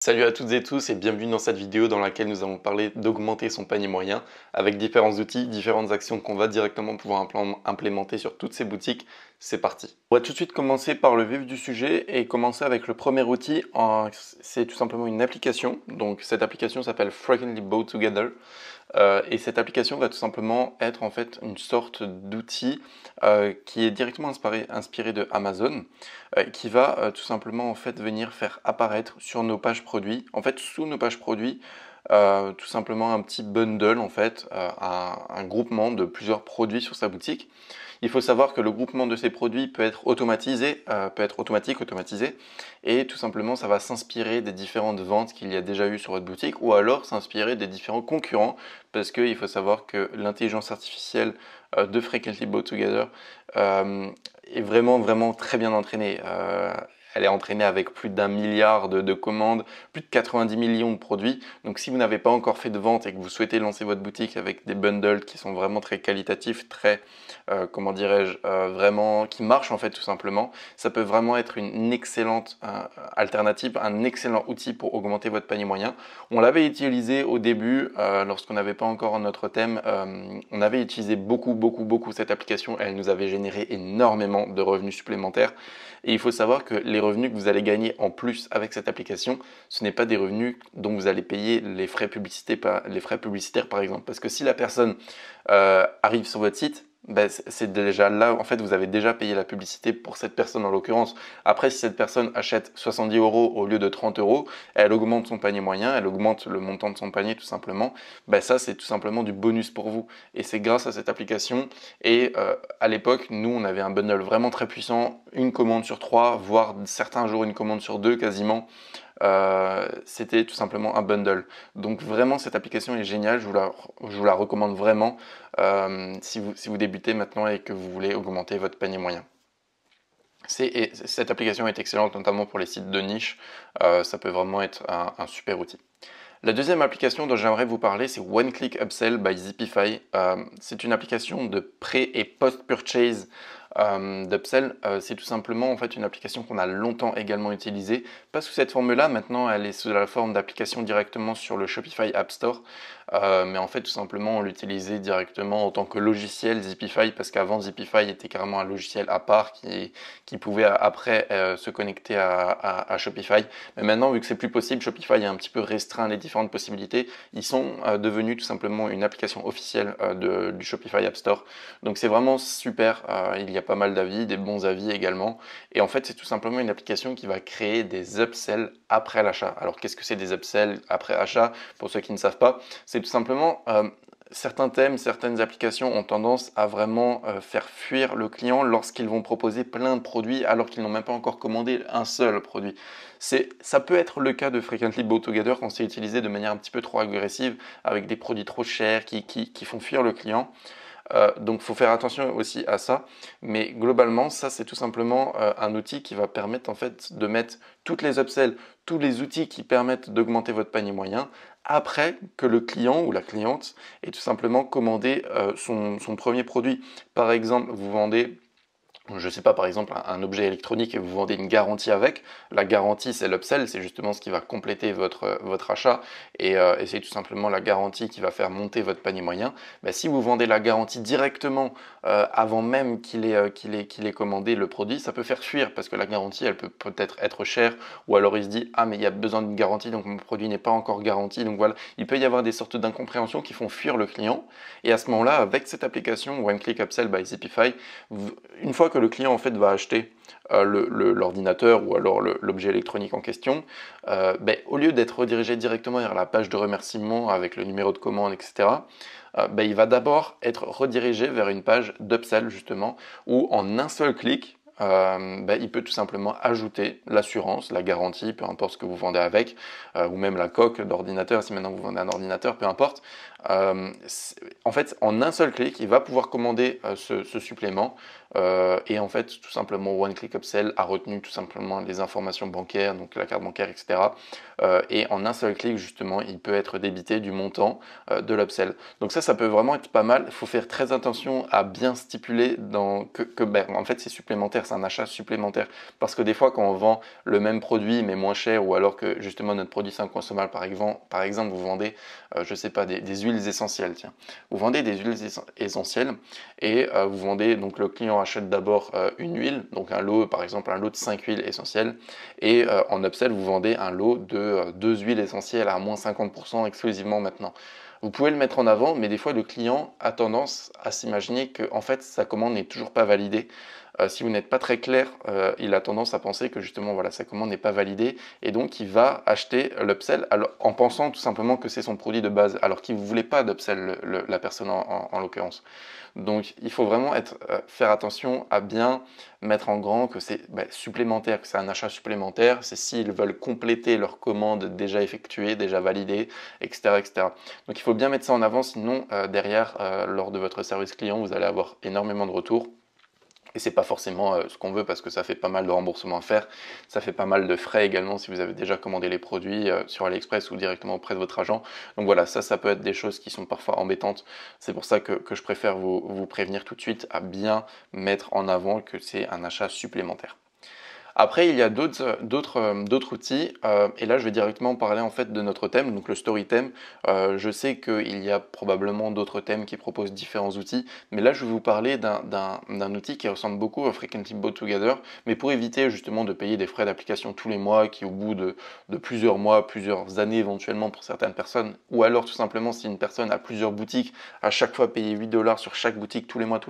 Salut à toutes et tous et bienvenue dans cette vidéo dans laquelle nous allons parler d'augmenter son panier moyen avec différents outils, différentes actions qu'on va directement pouvoir implémenter sur toutes ces boutiques. C'est parti. On va tout de suite commencer par le vif du sujet et commencer avec le premier outil. C'est tout simplement une application. Donc cette application s'appelle Frequently Bought Together. Et cette application va tout simplement être en fait une sorte d'outil qui est directement inspiré de Amazon, qui va tout simplement en fait venir faire apparaître sur nos pages produits, en fait sous nos pages produits, tout simplement un petit bundle en fait, un groupement de plusieurs produits sur sa boutique. Il faut savoir que le groupement de ces produits peut être automatisé, peut être automatisé, et tout simplement ça va s'inspirer des différentes ventes qu'il y a déjà eu sur votre boutique, ou alors s'inspirer des différents concurrents, parce qu'il faut savoir que l'intelligence artificielle de Frequently Bought Together est vraiment très bien entraînée. Elle est entraînée avec plus d'1 milliard de commandes, plus de 90 millions de produits. Donc si vous n'avez pas encore fait de vente et que vous souhaitez lancer votre boutique avec des bundles qui sont vraiment très qualitatifs, très, comment dirais-je, vraiment qui marchent en fait tout simplement, ça peut vraiment être une excellente alternative, un excellent outil pour augmenter votre panier moyen. On l'avait utilisé au début, lorsqu'on n'avait pas encore notre thème, on avait utilisé beaucoup cette application. Elle nous avait généré énormément de revenus supplémentaires. Et il faut savoir que les revenus que vous allez gagner en plus avec cette application, ce n'est pas des revenus dont vous allez payer les frais publicitaires par exemple. Parce que si la personne arrive sur votre site, ben, c'est déjà là, en fait, vous avez déjà payé la publicité pour cette personne en l'occurrence. Après, si cette personne achète 70 € au lieu de 30 €, elle augmente son panier moyen, elle augmente le montant de son panier tout simplement. Ben, ça, c'est tout simplement du bonus pour vous. Et c'est grâce à cette application. Et à l'époque, nous, on avait un bundle vraiment très puissant, une commande sur 3, voire certains jours une commande sur 2 quasiment. C'était tout simplement un bundle. Donc vraiment cette application est géniale, je vous la recommande vraiment si vous débutez maintenant et que vous voulez augmenter votre panier moyen. Cette application est excellente notamment pour les sites de niche, ça peut vraiment être un super outil. La deuxième application dont j'aimerais vous parler, c'est One Click Upsell by Zipify. C'est une application de pré- et post-purchase d'Upsell. C'est tout simplement en fait une application qu'on a longtemps également utilisée. Pas sous cette forme-là, maintenant elle est sous la forme d'application directement sur le Shopify App Store. Mais en fait tout simplement on l'utilisait directement en tant que logiciel Zipify, parce qu'avant Zipify était carrément un logiciel à part qui pouvait après se connecter à Shopify. Mais maintenant, vu que c'est plus possible, Shopify a un petit peu restreint les différentes possibilités. Ils sont devenus tout simplement une application officielle du Shopify App Store. Donc c'est vraiment super. Il y a pas mal d'avis, des bons avis également. Et en fait, c'est tout simplement une application qui va créer des upsells après l'achat. Alors qu'est-ce que c'est des upsells après achat? Pour ceux qui ne savent pas, c'est tout simplement certains thèmes, certaines applications ont tendance à vraiment faire fuir le client lorsqu'ils vont proposer plein de produits alors qu'ils n'ont même pas encore commandé un seul produit. Ça peut être le cas de Frequently Bought Together quand c'est utilisé de manière un petit peu trop agressive avec des produits trop chers qui font fuir le client. Donc il faut faire attention aussi à ça, mais globalement ça c'est tout simplement un outil qui va permettre en fait de mettre toutes les upsells, tous les outils qui permettent d'augmenter votre panier moyen après que le client ou la cliente ait tout simplement commandé son premier produit. Par exemple, vous vendez, je ne sais pas, par exemple, un objet électronique et vous vendez une garantie avec. La garantie, c'est l'upsell, c'est justement ce qui va compléter votre achat et c'est tout simplement la garantie qui va faire monter votre panier moyen. Ben, si vous vendez la garantie directement avant même qu'il ait commandé le produit, ça peut faire fuir parce que la garantie, elle peut peut-être être chère ou alors il se dit « Ah, mais il y a besoin d'une garantie, donc mon produit n'est pas encore garanti. » Donc voilà, il peut y avoir des sortes d'incompréhensions qui font fuir le client. Et à ce moment-là, avec cette application One Click Upsell by Zipify, une fois que le client en fait va acheter l'ordinateur ou alors l'objet électronique en question, ben, au lieu d'être redirigé directement vers la page de remerciement avec le numéro de commande, etc., ben, il va d'abord être redirigé vers une page d'upsell justement, où en un seul clic, ben, il peut tout simplement ajouter l'assurance, la garantie, peu importe ce que vous vendez avec, ou même la coque d'ordinateur, si maintenant vous vendez un ordinateur, peu importe. En fait, en un seul clic, il va pouvoir commander ce supplément et en fait, tout simplement, One Click Upsell a retenu tout simplement les informations bancaires, donc la carte bancaire, etc. Et en un seul clic, justement, il peut être débité du montant de l'upsell. Donc ça peut vraiment être pas mal. Il faut faire très attention à bien stipuler ben, en fait, ces supplémentaires, c'est un achat supplémentaire. Parce que des fois, quand on vend le même produit mais moins cher, ou alors que justement notre produit c'est inconsommable, par exemple vous vendez, je sais pas, des huiles essentielles, tiens. Vous vendez des huiles essentielles et vous vendez, donc le client achète d'abord une huile, donc un lot, par exemple un lot de 5 huiles essentielles, et en upsell, vous vendez un lot de 2 huiles essentielles à moins 50% exclusivement maintenant. Vous pouvez le mettre en avant, mais des fois le client a tendance à s'imaginer que en fait sa commande n'est toujours pas validée. Si vous n'êtes pas très clair, il a tendance à penser que justement voilà, sa commande n'est pas validée et donc il va acheter l'upsell en pensant tout simplement que c'est son produit de base, alors qu'il ne voulait pas d'upsell la personne en l'occurrence. Donc il faut vraiment faire attention à bien mettre en grand que c'est supplémentaire, que c'est un achat supplémentaire, c'est s'ils veulent compléter leur commande déjà effectuée, déjà validée, etc., etc. Donc il faut bien mettre ça en avant, sinon derrière, lors de votre service client, vous allez avoir énormément de retours. Et c'est pas forcément ce qu'on veut parce que ça fait pas mal de remboursements à faire, ça fait pas mal de frais également si vous avez déjà commandé les produits sur AliExpress ou directement auprès de votre agent. Donc voilà, ça peut être des choses qui sont parfois embêtantes. C'est pour ça que je préfère vous prévenir tout de suite à bien mettre en avant que c'est un achat supplémentaire. Après, il y a d'autres outils, et là je vais directement parler en fait de notre thème, donc le story theme. Je sais qu'il y a probablement d'autres thèmes qui proposent différents outils, mais là je vais vous parler d'un outil qui ressemble beaucoup à Frequently Bought Together, mais pour éviter justement de payer des frais d'application tous les mois, qui au bout de plusieurs mois, plusieurs années éventuellement pour certaines personnes, ou alors tout simplement si une personne a plusieurs boutiques, à chaque fois payer 8$ sur chaque boutique tous les mois,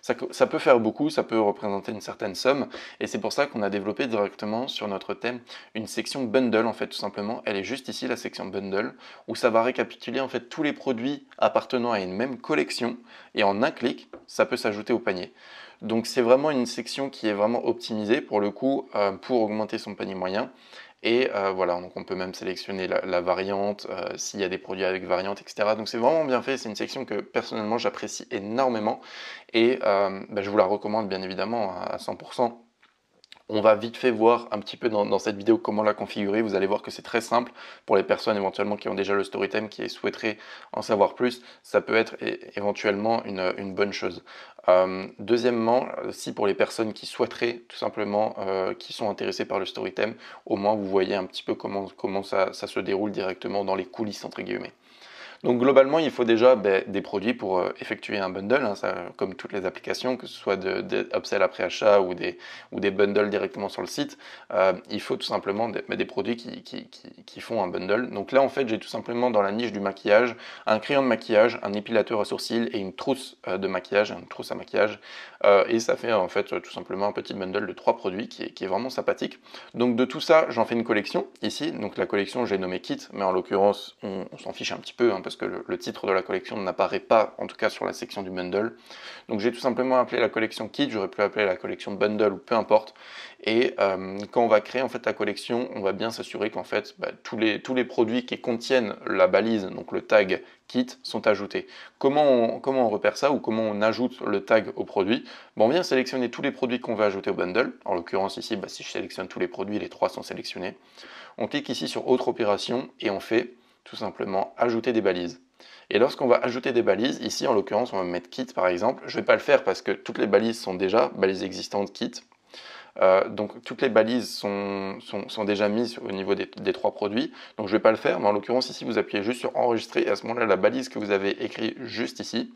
ça peut faire beaucoup, ça peut représenter une certaine somme, et c'est pour ça qu'on a développé directement sur notre thème une section bundle en fait tout simplement. Elle est juste ici, la section bundle, où ça va récapituler en fait tous les produits appartenant à une même collection, et en un clic ça peut s'ajouter au panier. Donc c'est vraiment une section qui est vraiment optimisée pour le coup pour augmenter son panier moyen. Et voilà, donc on peut même sélectionner la variante, s'il y a des produits avec variante, etc. Donc c'est vraiment bien fait, c'est une section que personnellement j'apprécie énormément, et je vous la recommande bien évidemment à 100%. On va vite fait voir un petit peu dans cette vidéo comment la configurer. Vous allez voir que c'est très simple pour les personnes éventuellement qui ont déjà le Storytime, qui souhaiteraient en savoir plus. Ça peut être éventuellement une bonne chose. Deuxièmement, si pour les personnes qui souhaiteraient tout simplement, qui sont intéressées par le Storytime, au moins vous voyez un petit peu comment ça se déroule directement dans les coulisses entre guillemets. Donc globalement, il faut déjà des produits pour effectuer un bundle, hein, ça, comme toutes les applications, que ce soit des upsell après achat ou des bundles directement sur le site. Il faut tout simplement des produits qui font un bundle. Donc là, en fait, j'ai tout simplement dans la niche du maquillage un crayon de maquillage, un épilateur à sourcils et une trousse de maquillage, une trousse à maquillage. Et ça fait en fait tout simplement un petit bundle de 3 produits qui est vraiment sympathique. Donc de tout ça, j'en fais une collection ici. Donc la collection, j'ai nommé Kit, mais en l'occurrence, on s'en fiche un petit peu, hein, parce que le titre de la collection n'apparaît pas, en tout cas sur la section du bundle. Donc j'ai tout simplement appelé la collection Kit, j'aurais pu appeler la collection Bundle ou peu importe. Et quand on va créer en fait la collection, on va bien s'assurer qu'en fait tous les produits qui contiennent la balise, donc le tag Kit, sont ajoutés. Comment on repère ça, ou comment on ajoute le tag au produit? On vient sélectionner tous les produits qu'on veut ajouter au bundle. En l'occurrence ici, si je sélectionne tous les produits, les 3 sont sélectionnés. On clique ici sur autre opération et on fait tout simplement ajouter des balises. Et lorsqu'on va ajouter des balises, ici en l'occurrence on va mettre Kit par exemple. Je ne vais pas le faire parce que toutes les balises sont déjà balises existantes Kit. Donc toutes les balises sont déjà mises au niveau des 3 produits, donc je ne vais pas le faire, mais en l'occurrence ici vous appuyez juste sur enregistrer, et à ce moment-là la balise que vous avez écrite juste ici,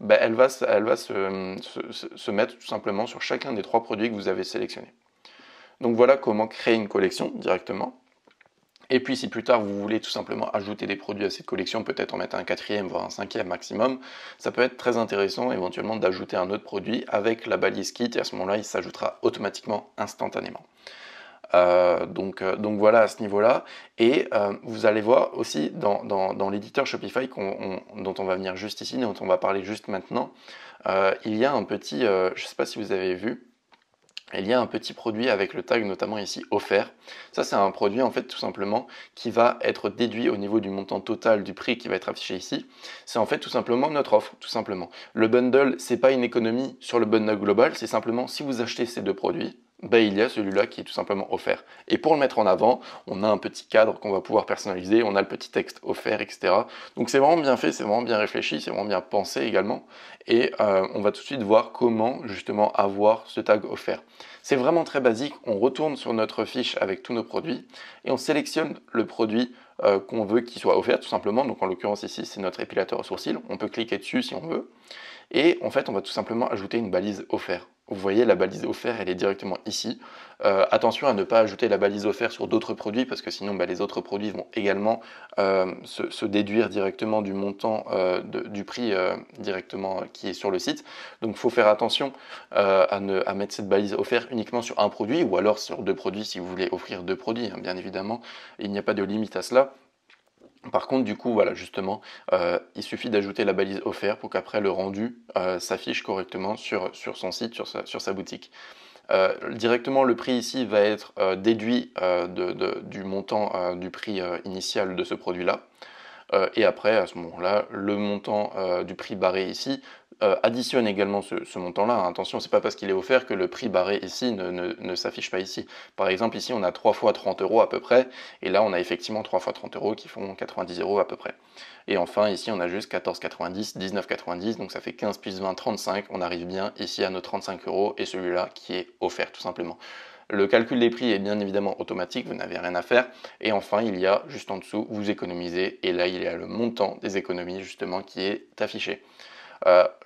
elle va se mettre tout simplement sur chacun des 3 produits que vous avez sélectionnés. Donc voilà comment créer une collection directement. Et puis si plus tard vous voulez tout simplement ajouter des produits à cette collection, peut-être en mettre un 4e, voire un 5e maximum, ça peut être très intéressant éventuellement d'ajouter un autre produit avec la balise Kit, et à ce moment-là il s'ajoutera automatiquement, instantanément. Donc voilà à ce niveau-là. Et vous allez voir aussi dans l'éditeur Shopify dont on va venir juste ici, dont on va parler juste maintenant, il y a un petit, je ne sais pas si vous avez vu, il y a un petit produit avec le tag notamment ici offert. Ça c'est un produit en fait tout simplement qui va être déduit au niveau du montant total du prix qui va être affiché ici. C'est en fait tout simplement notre offre, tout simplement. Le bundle, c'est pas une économie sur le bundle global, c'est simplement si vous achetez ces 2 produits, ben, il y a celui-là qui est tout simplement offert. Et pour le mettre en avant, on a un petit cadre qu'on va pouvoir personnaliser, on a le petit texte offert, etc. Donc c'est vraiment bien fait, c'est vraiment bien réfléchi, c'est vraiment bien pensé également. Et on va tout de suite voir comment justement avoir ce tag offert. C'est vraiment très basique, on retourne sur notre fiche avec tous nos produits et on sélectionne le produit qu'on veut qu'il soit offert tout simplement. Donc en l'occurrence ici c'est notre épilateur aux sourcils, on peut cliquer dessus si on veut. Et en fait, on va tout simplement ajouter une balise offert. Vous voyez, la balise offert, elle est directement ici. Attention à ne pas ajouter la balise offert sur d'autres produits, parce que sinon, bah, les autres produits vont également se déduire directement du montant du prix directement qui est sur le site. Donc, il faut faire attention à mettre cette balise offert uniquement sur un produit, ou alors sur deux produits si vous voulez offrir deux produits, hein, bien évidemment. Il n'y a pas de limite à cela. Par contre, du coup, voilà, justement, il suffit d'ajouter la balise offert pour qu'après le rendu s'affiche correctement sur son site, sur sa boutique. Directement, le prix ici va être déduit du montant du prix initial de ce produit-là. Et après, à ce moment-là, le montant du prix barré ici additionne également ce montant-là. Attention, c'est pas parce qu'il est offert que le prix barré ici ne s'affiche pas ici. Par exemple, ici, on a 3 fois 30 euros à peu près, et là, on a effectivement 3 fois 30 euros qui font 90 euros à peu près. Et enfin, ici, on a juste 14,90, 19,90, donc ça fait 15 plus 20, 35. On arrive bien ici à nos 35 euros, et celui-là qui est offert tout simplement. Le calcul des prix est bien évidemment automatique, vous n'avez rien à faire. Et enfin, il y a juste en dessous, vous économisez, et là, il y a le montant des économies justement qui est affiché.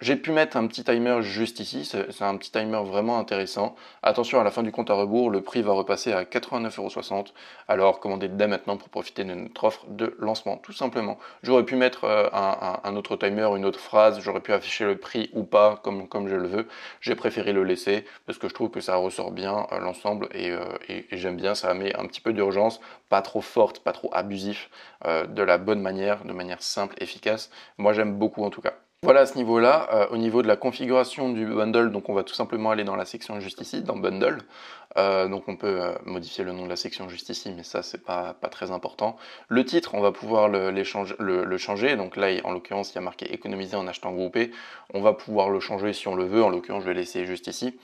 J'ai pu mettre un petit timer juste ici, c'est un petit timer vraiment intéressant. Attention, à la fin du compte à rebours, le prix va repasser à 89,60 €. Alors commandez dès maintenant pour profiter de notre offre de lancement, tout simplement. J'aurais pu mettre un autre timer, une autre phrase, j'aurais pu afficher le prix ou pas, comme je le veux. J'ai préféré le laisser parce que je trouve que ça ressort bien l'ensemble et j'aime bien, ça met un petit peu d'urgence, pas trop forte, pas trop abusif, de la bonne manière, de manière simple, efficace. Moi j'aime beaucoup en tout cas. Voilà à ce niveau-là, au niveau de la configuration du bundle, donc on va tout simplement aller dans la section juste ici, dans Bundle. Donc on peut modifier le nom de la section juste ici, mais ça c'est pas très important. Le titre, on va pouvoir le changer, donc là en l'occurrence il y a marqué économiser en achetant groupé. On va pouvoir le changer si on le veut, en l'occurrence je vais laisser juste ici.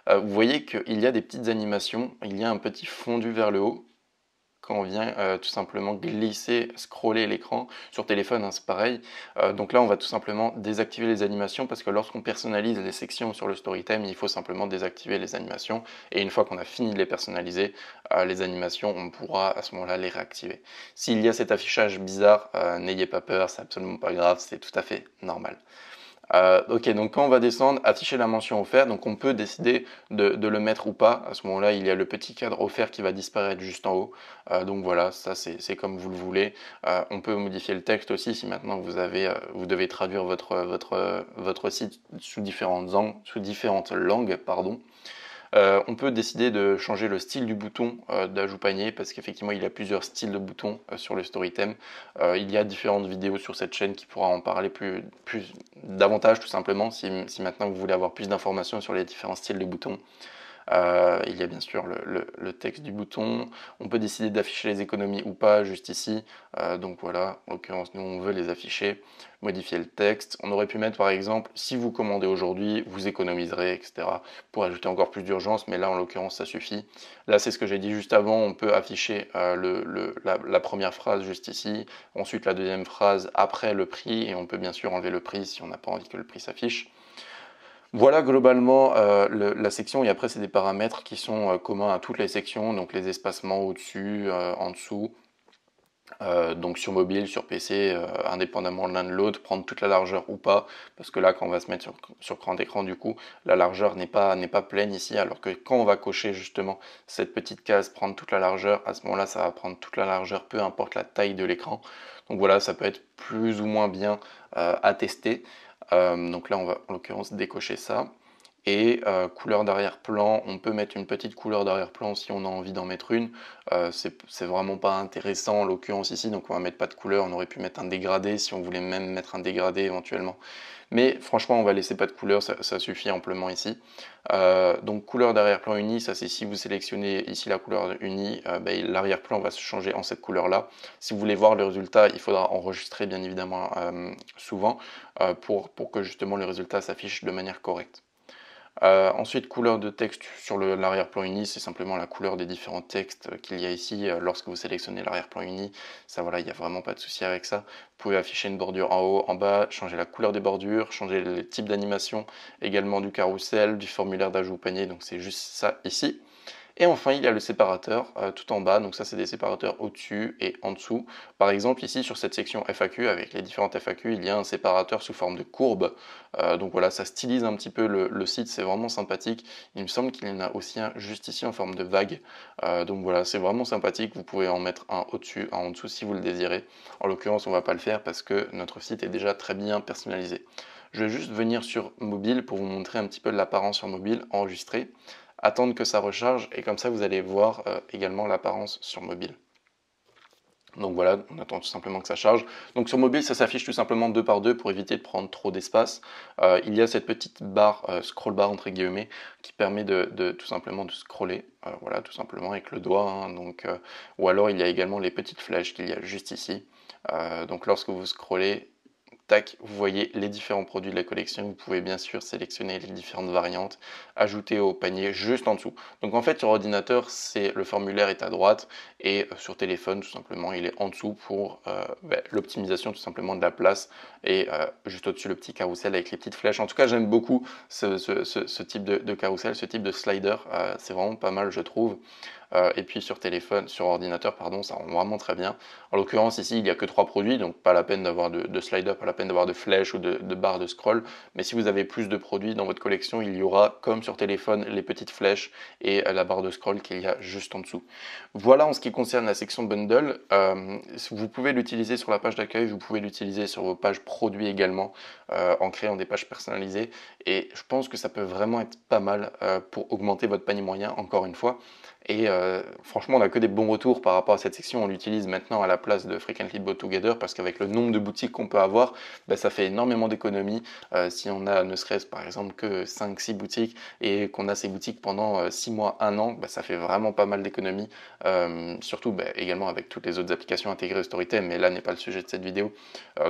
Vous voyez qu'il y a des petites animations, il y a un petit fondu vers le haut, quand on vient tout simplement glisser, scroller l'écran. Sur téléphone, hein, c'est pareil. Donc là, on va tout simplement désactiver les animations parce que lorsqu'on personnalise les sections sur le Storytime, il faut simplement désactiver les animations. Et une fois qu'on a fini de les personnaliser, les animations, on pourra à ce moment-là les réactiver. S'il y a cet affichage bizarre, n'ayez pas peur, c'est absolument pas grave, c'est tout à fait normal. Ok, donc quand on va descendre, afficher la mention offert, donc on peut décider de le mettre ou pas. À ce moment-là, il y a le petit cadre offert qui va disparaître juste en haut. Donc voilà, ça c'est comme vous le voulez. On peut modifier le texte aussi si maintenant vous devez traduire votre site sous différentes langues, pardon. On peut décider de changer le style du bouton d'ajout panier parce qu'effectivement il y a plusieurs styles de boutons sur le Storytime. Il y a différentes vidéos sur cette chaîne qui pourra en parler davantage tout simplement si maintenant vous voulez avoir plus d'informations sur les différents styles de boutons. Il y a bien sûr le texte du bouton. On peut décider d'afficher les économies ou pas juste ici. Donc voilà, en l'occurrence nous on veut les afficher. Modifier le texte. On aurait pu mettre par exemple si vous commandez aujourd'hui, vous économiserez, etc. pour ajouter encore plus d'urgence, mais là en l'occurrence ça suffit. Là c'est ce que j'ai dit juste avant, on peut afficher la première phrase juste ici, ensuite la deuxième phrase après le prix, et on peut bien sûr enlever le prix si on n'a pas envie que le prix s'affiche. Voilà globalement la section, et après c'est des paramètres qui sont communs à toutes les sections, donc les espacements au-dessus, en dessous, donc sur mobile, sur PC, indépendamment de l'un de l'autre, prendre toute la largeur ou pas, parce que là quand on va se mettre sur grand écran du coup, la largeur n'est pas pleine ici, alors que quand on va cocher justement cette petite case, prendre toute la largeur, à ce moment-là ça va prendre toute la largeur, peu importe la taille de l'écran. Donc voilà, ça peut être plus ou moins bien à tester. Donc là on va en l'occurrence décocher ça. Et couleur d'arrière-plan, on peut mettre une petite couleur d'arrière-plan si on a envie d'en mettre une. C'est vraiment pas intéressant en l'occurrence ici, donc on va mettre pas de couleur. On aurait pu mettre un dégradé si on voulait même mettre un dégradé éventuellement. Mais franchement, on va laisser pas de couleur, ça suffit amplement ici. Donc couleur d'arrière-plan uni, ça c'est si vous sélectionnez ici la couleur unie, l'arrière-plan va se changer en cette couleur-là. Si vous voulez voir le résultat, il faudra enregistrer bien évidemment souvent pour que justement le résultat s'affiche de manière correcte. Ensuite, couleur de texte sur l'arrière-plan uni, c'est simplement la couleur des différents textes qu'il y a ici. Lorsque vous sélectionnez l'arrière-plan uni, ça voilà, il n'y a vraiment pas de souci avec ça. Vous pouvez afficher une bordure en haut, en bas, changer la couleur des bordures, changer le type d'animation, également du carrousel, du formulaire d'ajout au panier, donc c'est juste ça ici. Et enfin, il y a le séparateur tout en bas, donc ça c'est des séparateurs au-dessus et en dessous. Par exemple, ici sur cette section FAQ, avec les différentes FAQ, il y a un séparateur sous forme de courbe. Donc voilà, ça stylise un petit peu le site, c'est vraiment sympathique. Il me semble qu'il y en a aussi un juste ici en forme de vague. Donc voilà, c'est vraiment sympathique. Vous pouvez en mettre un au-dessus, un en dessous si vous le désirez. En l'occurrence, on ne va pas le faire parce que notre site est déjà très bien personnalisé. Je vais juste venir sur mobile pour vous montrer un petit peu l'apparence sur mobile enregistrée, attendre que ça recharge et comme ça vous allez voir également l'apparence sur mobile. Donc voilà, on attend tout simplement que ça charge. Donc sur mobile, ça s'affiche tout simplement 2 par 2 pour éviter de prendre trop d'espace. Il y a cette petite barre, scroll bar entre guillemets, qui permet de tout simplement de scroller. Voilà, tout simplement avec le doigt. Hein, ou alors il y a également les petites flèches qu'il y a juste ici. Donc lorsque vous scrollez, tac, vous voyez les différents produits de la collection. Vous pouvez bien sûr sélectionner les différentes variantes, ajouter au panier juste en dessous. Donc en fait sur ordinateur, le formulaire est à droite et sur téléphone tout simplement il est en dessous pour l'optimisation tout simplement de la place et juste au-dessus le petit carrousel avec les petites flèches. En tout cas j'aime beaucoup ce type de carrousel, ce type de slider. C'est vraiment pas mal je trouve. Et puis sur ordinateur, pardon, ça rend vraiment très bien. En l'occurrence, ici, il n'y a que 3 produits, donc pas la peine d'avoir de slider, pas la peine d'avoir de flèches ou de barres de scroll. Mais si vous avez plus de produits dans votre collection, il y aura, comme sur téléphone, les petites flèches et la barre de scroll qu'il y a juste en dessous. Voilà en ce qui concerne la section bundle. Vous pouvez l'utiliser sur la page d'accueil, vous pouvez l'utiliser sur vos pages produits également, en créant des pages personnalisées. Et je pense que ça peut vraiment être pas mal pour augmenter votre panier moyen, encore une fois. Et franchement, on n'a que des bons retours par rapport à cette section. On l'utilise maintenant à la place de Frequently Bought Together parce qu'avec le nombre de boutiques qu'on peut avoir, ça fait énormément d'économies. Si on a ne serait-ce par exemple que 5-6 boutiques et qu'on a ces boutiques pendant 6 mois, 1 an, ça fait vraiment pas mal d'économies. Surtout également avec toutes les autres applications intégrées au Storytime, mais là n'est pas le sujet de cette vidéo.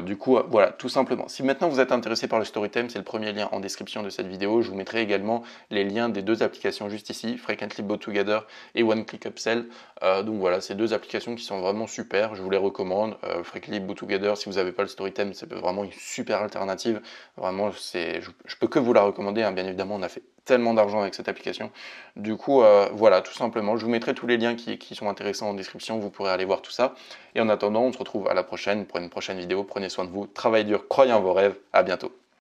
Du coup, voilà, tout simplement. Si maintenant vous êtes intéressé par le Storytime, c'est le premier lien en description de cette vidéo. Je vous mettrai également les liens des 2 applications juste ici, Frequently Bought Together et One Click Upsell. Donc voilà, ces 2 applications qui sont vraiment super, je vous les recommande. Frequently Bought Together, si vous n'avez pas le Storytime, c'est vraiment une super alternative. Vraiment, je peux que vous la recommander, hein. Bien évidemment, on a fait tellement d'argent avec cette application. Du coup, voilà, tout simplement, je vous mettrai tous les liens qui sont intéressants en description, vous pourrez aller voir tout ça. Et en attendant, on se retrouve à la prochaine pour une prochaine vidéo. Prenez soin de vous, travaillez dur, croyez en vos rêves, à bientôt.